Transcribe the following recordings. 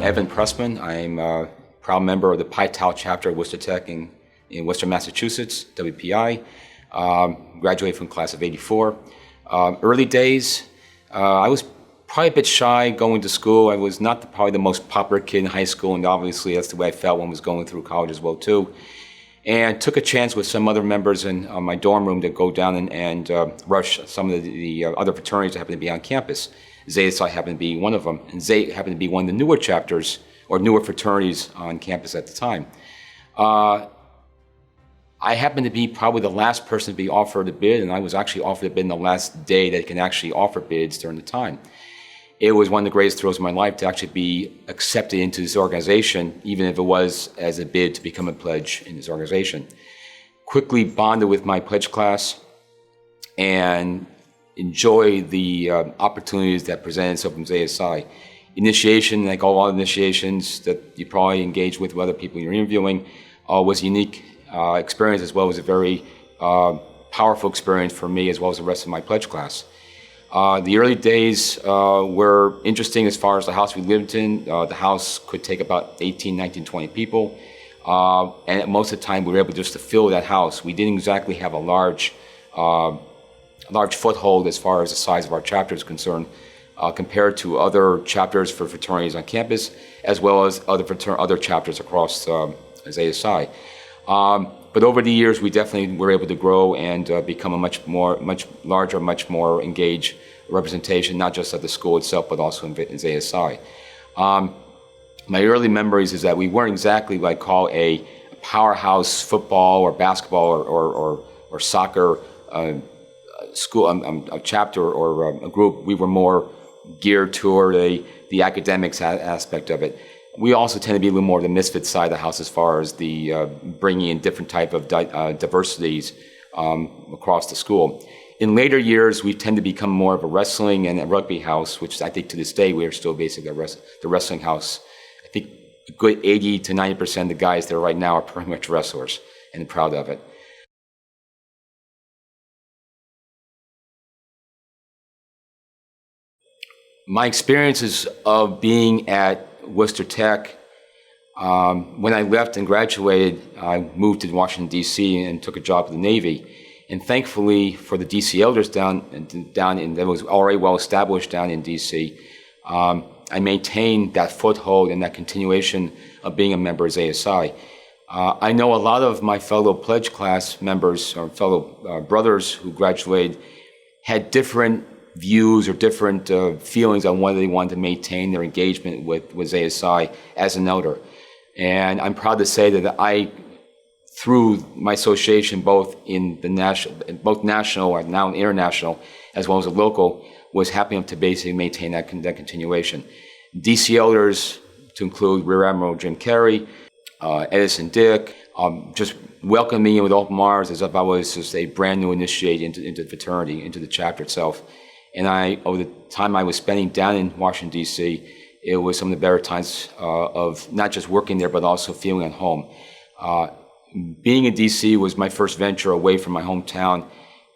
Evan Pressman. I'm a proud member of the Pi Tau chapter of Worcester Tech in Worcester, Massachusetts, WPI. Graduated from class of '84. Early days, I was probably a bit shy going to school. I was not probably the most popular kid in high school, and obviously that's the way I felt when I was going through college as well too. And took a chance with some other members in my dorm room to go down and rush some of the other fraternities that happened to be on campus. Zeta happened to be one of them, and Zeta happened to be one of the newer chapters or newer fraternities on campus at the time. I happened to be probably the last person to be offered a bid, and I was actually offered a bid in the last day that can actually offer bids during the time. It was one of the greatest thrills of my life to actually be accepted into this organization, even if it was as a bid to become a pledge in this organization. Quickly bonded with my pledge class and enjoyed the opportunities that presented itself from Zeta Psi. Initiation, like all initiations that you probably engage with other people you're interviewing, was a unique experience, as well as a very powerful experience for me as well as the rest of my pledge class. The early days were interesting as far as the house we lived in. The house could take about 18, 19, 20 people. And most of the time we were able just to fill that house. We didn't exactly have a large foothold as far as the size of our chapter is concerned, compared to other chapters for fraternities on campus, as well as other chapters across Zeta Psi. But over the years, we definitely were able to grow and become a much larger, much more engaged representation, not just at the school itself, but also in Zeta Psi. My early memories is that we weren't exactly what I call a powerhouse football or basketball or soccer school, a chapter or a group. We were more geared toward the academics aspect of it. We also tend to be a little more the misfit side of the house as far as the bringing in different type of diversities across the school. In later years, we tend to become more of a wrestling and a rugby house, which I think to this day we are still basically the wrestling house. I think a good 80 to 90% of the guys there right now are pretty much wrestlers, and proud of it. My experiences of being at Worcester Tech, when I left and graduated, I moved to Washington, D.C. and took a job in the Navy. And thankfully for the D.C. elders down in that was already well established down in D.C., I maintained that foothold and that continuation of being a member of Zeta Psi. I know a lot of my fellow pledge class members or fellow brothers who graduated had different views or different feelings on whether they wanted to maintain their engagement with Zeta Psi as an elder. And I'm proud to say that I, through my association both in the national and now international, as well as the local, was happy enough to basically maintain that continuation. DC elders, to include Rear Admiral Jim Carey, Edison Dick, just welcomed me in with open arms as if I was just a brand new initiate into the fraternity, into the chapter itself. And over the time I was spending down in Washington, D.C., it was some of the better times of not just working there, but also feeling at home. Being in D.C. was my first venture away from my hometown.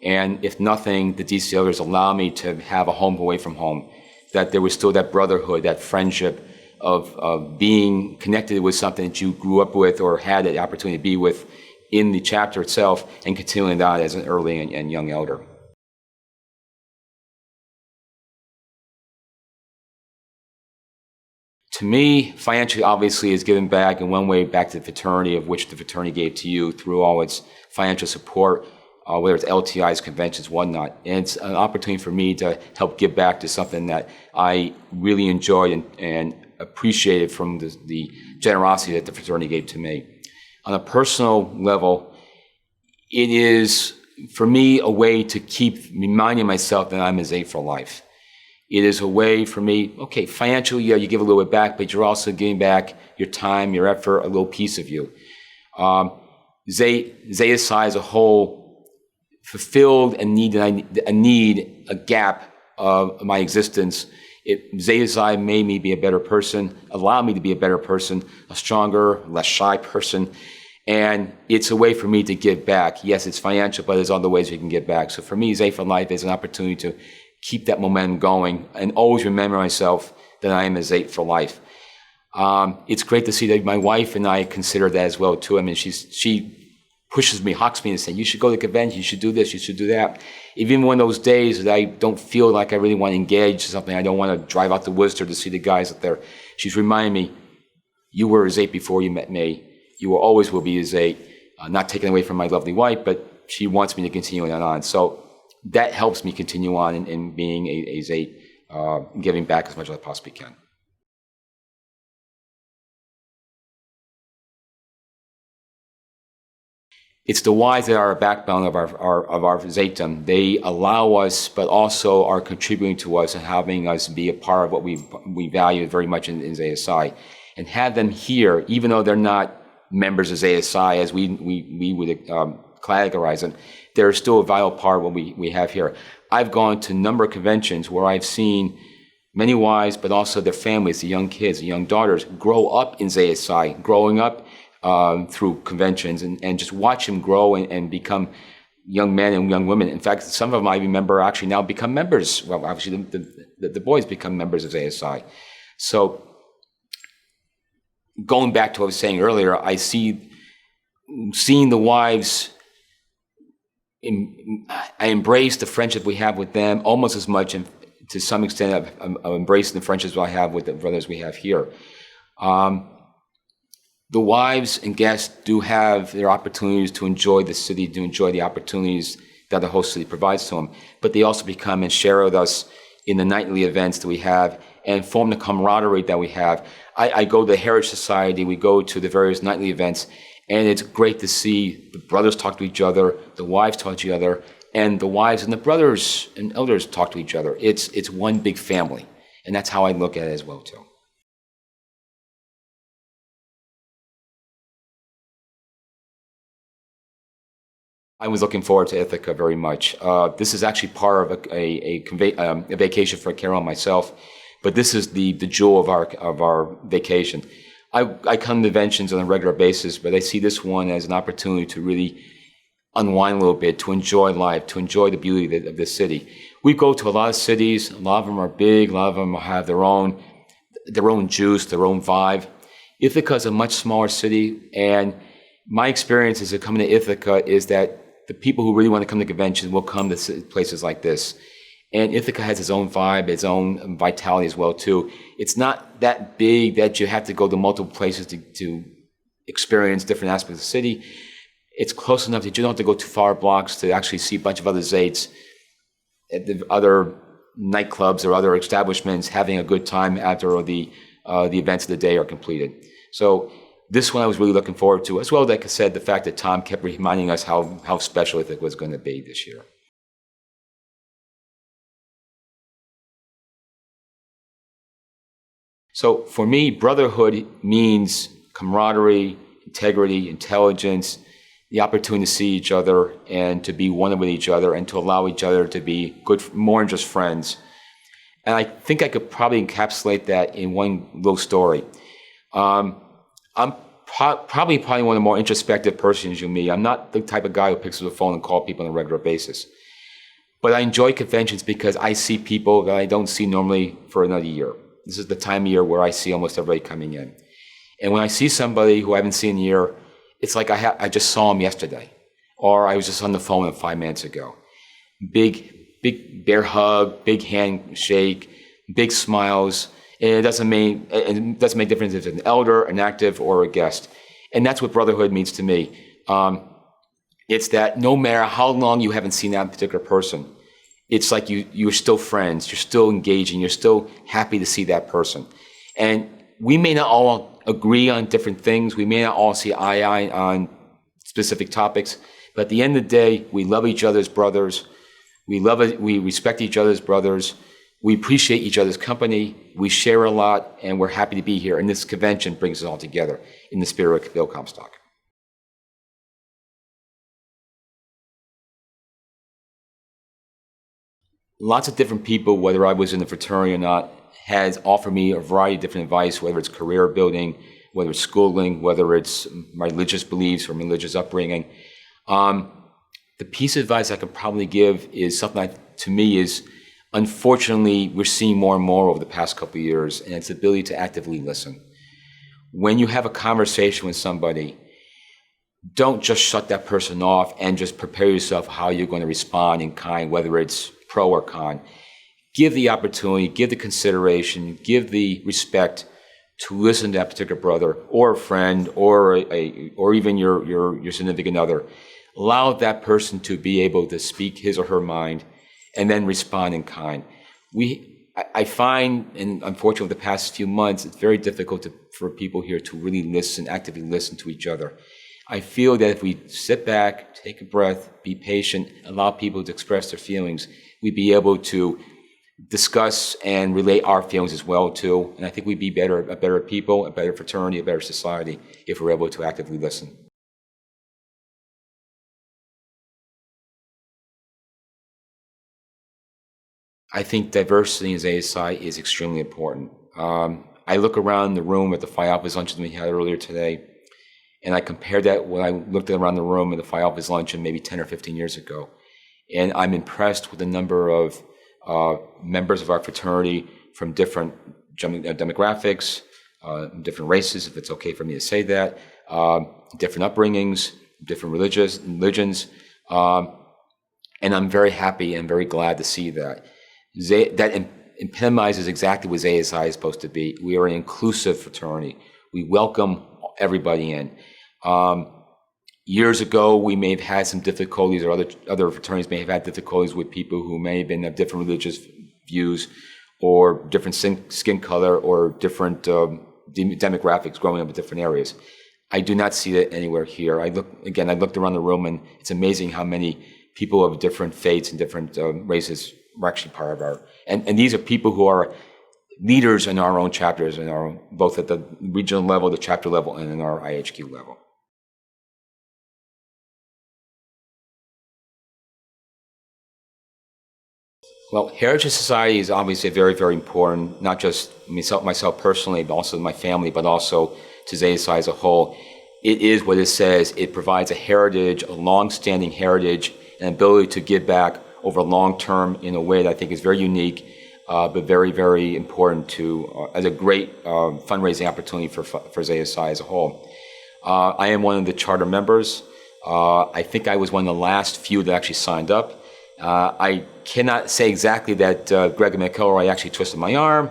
And if nothing, the D.C. elders allowed me to have a home away from home, that there was still that brotherhood, that friendship of being connected with something that you grew up with or had the opportunity to be with in the chapter itself, and continuing that as an early and young elder. To me, financially, obviously, is giving back in one way back to the fraternity, of which the fraternity gave to you through all its financial support, whether it's LTIs, conventions, whatnot. And it's an opportunity for me to help give back to something that I really enjoyed and appreciated from the generosity that the fraternity gave to me. On a personal level, it is, for me, a way to keep reminding myself that I'm a Zeta for life. It is a way for me, okay, financially, yeah, you give a little bit back, but you're also giving back your time, your effort, a little piece of you. Zeta Psi as a whole fulfilled a gap of my existence. Zeta Psi made me be a better person, allowed me to be a better person, a stronger, less shy person. And it's a way for me to give back. Yes, it's financial, but there's other ways we can give back. So for me, Zeta for Life is an opportunity to keep that momentum going and always remember myself that I am a Zeta for Life. It's great to see that my wife and I consider that as well too. I mean, she pushes me, hawks me, and says, "You should go to the convention. You should do this. You should do that." Even one of those days that I don't feel like I really want to engage in something, I don't want to drive out to Worcester to see the guys up there. She's reminding me, "You were a Zeta before you met me. You will always will be a Zeta." Not taken away from my lovely wife, but she wants me to continue on. So that helps me continue on in being a Zeta, giving back as much as I possibly can. It's the whys that are a backbone of our Zetum. They allow us, but also are contributing to us and having us be a part of what we value very much in Zeta Psi. And have them here, even though they're not members of Zeta Psi as we would categorize them, they're still a vital part of what we have here. I've gone to a number of conventions where I've seen many wives, but also their families, the young kids, the young daughters, grow up in Zeta Psi, growing up through conventions, and just watch them grow and become young men and young women. In fact, some of them I remember actually now become members. Well, obviously the boys become members of Zeta Psi. So going back to what I was saying earlier, I seeing the wives, I embrace the friendship we have with them almost as much, and to some extent I've embraced the friendships I have with the brothers we have here. The wives and guests do have their opportunities to enjoy the city, to enjoy the opportunities that the host city provides to them, but they also become and share with us in the nightly events that we have and form the camaraderie that we have. I go to the Heritage Society, we go to the various nightly events, and it's great to see the brothers talk to each other, the wives talk to each other, and the wives and the brothers and elders talk to each other. It's one big family, and that's how I look at it as well too. I was looking forward to Ithaca very much. This is actually part of a vacation for Carol and myself, but this is the jewel of our vacation. I come to conventions on a regular basis, but I see this one as an opportunity to really unwind a little bit, to enjoy life, to enjoy the beauty of this city. We go to a lot of cities. A lot of them are big. A lot of them have their own juice, their own vibe. Ithaca is a much smaller city, and my experience as coming to Ithaca is that the people who really want to come to conventions will come to places like this. And Ithaca has its own vibe, its own vitality as well too. It's not that big that you have to go to multiple places to experience different aspects of the city. It's close enough that you don't have to go too far blocks to actually see a bunch of other Zetas at the other nightclubs or other establishments having a good time after the events of the day are completed. So this one I was really looking forward to, as well as, like I said, the fact that Tom kept reminding us how special Ithaca was going to be this year. So for me, brotherhood means camaraderie, integrity, intelligence, the opportunity to see each other and to be one with each other and to allow each other to be good, more than just friends. And I think I could probably encapsulate that in one little story. I'm probably one of the more introspective persons you meet. I'm not the type of guy who picks up the phone and calls people on a regular basis. But I enjoy conventions because I see people that I don't see normally for another year. This is the time of year where I see almost everybody coming in. And when I see somebody who I haven't seen in a year, it's like I just saw him yesterday, or I was just on the phone with him 5 minutes ago. Big bear hug, big handshake, big smiles. And it doesn't make difference if it's an elder, an active, or a guest. And that's what brotherhood means to me. It's that no matter how long you haven't seen that particular person, it's like you're still friends, you're still engaging, you're still happy to see that person. And we may not all agree on different things, we may not all see eye on specific topics, but at the end of the day, we love each other as brothers, we respect each other as brothers, we appreciate each other's company, we share a lot, and we're happy to be here. And this convention brings us all together in the spirit of Bill Comstock. Lots of different people, whether I was in the fraternity or not, has offered me a variety of different advice, whether it's career building, whether it's schooling, whether it's my religious beliefs or religious upbringing. The piece of advice I could probably give is something that, to me, is unfortunately we're seeing more and more over the past couple of years, and it's the ability to actively listen. when you have a conversation with somebody, don't just shut that person off and just prepare yourself how you're going to respond in kind, whether it's pro or con. Give the opportunity, give the consideration, give the respect to listen to that particular brother or a friend or or even your significant other. Allow that person to be able to speak his or her mind and then respond in kind. I find, and unfortunately the past few months, it's very difficult for people here to really listen, actively listen to each other. I feel that if we sit back, take a breath, be patient, allow people to express their feelings, we'd be able to discuss and relate our feelings as well too. And I think we'd be a better people, a better fraternity, a better society if we're able to actively listen. I think diversity in Zeta Psi is extremely important. I look around the room at the Phi Alpha's luncheon we had earlier today, and I compared that when I looked around the room at the Phi Alpha's luncheon maybe 10 or 15 years ago. And I'm impressed with the number of members of our fraternity from different demographics, different races, if it's okay for me to say that, different upbringings, different religions. And I'm very happy and very glad to see that. That epitomizes exactly what Zeta Psi is supposed to be. We are an inclusive fraternity. We welcome everybody in. Years ago, we may have had some difficulties, or other fraternities may have had difficulties with people who may have been of different religious views, or different skin color, or different demographics growing up in different areas. I do not see that anywhere here. I looked around the room, and it's amazing how many people of different faiths and different races were actually part of our. And these are people who are leaders in our own chapters, both at the regional level, the chapter level, and in our IHQ level. Well, Heritage Society is obviously very, very important, not just myself personally, but also my family, but also to Zeta Psi as a whole. It is what it says. It provides a heritage, a long-standing heritage, and ability to give back over long term in a way that I think is very unique, but very, very important as a great fundraising opportunity for Zeta Psi as a whole. I am one of the charter members. I think I was one of the last few that actually signed up. I cannot say exactly that Greg McElroy actually twisted my arm.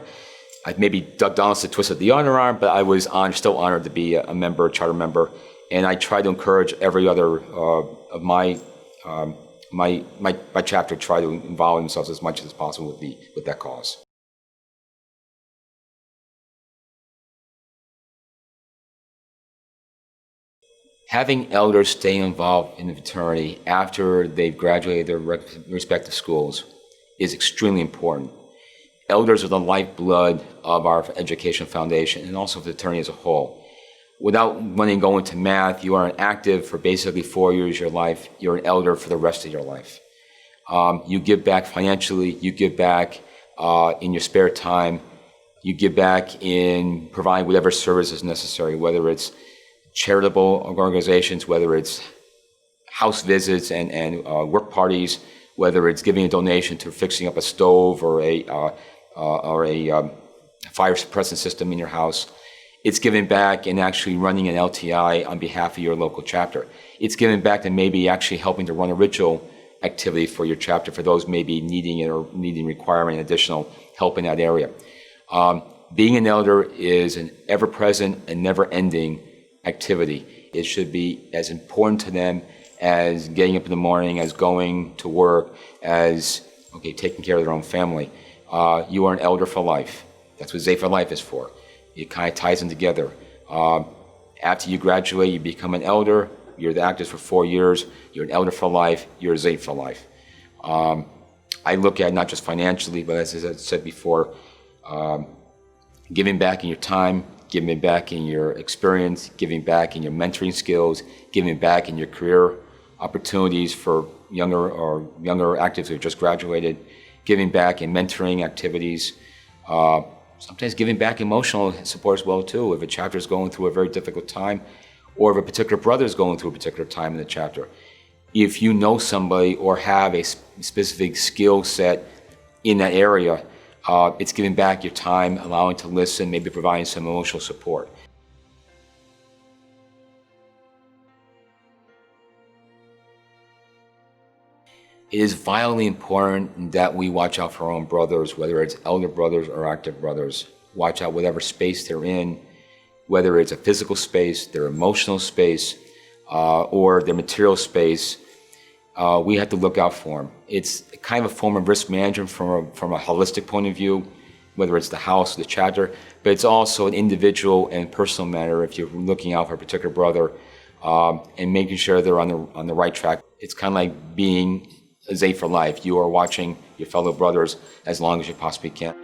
Maybe Doug Donaldson twisted the other arm, but I was still honored to be a member, a charter member, and I try to encourage every other of my chapter try to involve themselves as much as possible with that cause. Having elders stay involved in the fraternity after they've graduated their respective schools is extremely important. Elders are the lifeblood of our education foundation and also the fraternity as a whole. Without wanting to go into math, you are an active for basically 4 years of your life. You're an elder for the rest of your life. You give back financially, you give back in your spare time, you give back in providing whatever service is necessary, whether it's charitable organizations, whether it's house visits and work parties, whether it's giving a donation to fixing up a stove or a fire suppressant system in your house. It's giving back and actually running an LTI on behalf of your local chapter. It's giving back and maybe actually helping to run a ritual activity for your chapter for those maybe needing it or requiring additional help in that area. Being an elder is an ever-present and never-ending activity. It should be as important to them as getting up in the morning, as going to work, as taking care of their own family. You are an elder for life. That's what Zeta for Life is for. It kind of ties them together. After you graduate, you become an elder. You're the actors for 4 years. You're an elder for life. You're a Zeta for life. I look at not just financially, but as I said before, giving back in your time, giving back in your experience, giving back in your mentoring skills, giving back in your career opportunities for younger actives who have just graduated, giving back in mentoring activities, sometimes giving back emotional support as well too. If a chapter is going through a very difficult time, or if a particular brother is going through a particular time in the chapter, if you know somebody or have a specific skill set in that area, it's giving back your time, allowing to listen, maybe providing some emotional support. It is vitally important that we watch out for our own brothers, whether it's elder brothers or active brothers. Watch out whatever space they're in, whether it's a physical space, their emotional space, or their material space. We have to look out for them. It's kind of a form of risk management from a holistic point of view, whether it's the house or the chapter, but it's also an individual and personal matter if you're looking out for a particular brother and making sure they're on the right track. It's kind of like being a Zeta for life. You are watching your fellow brothers as long as you possibly can.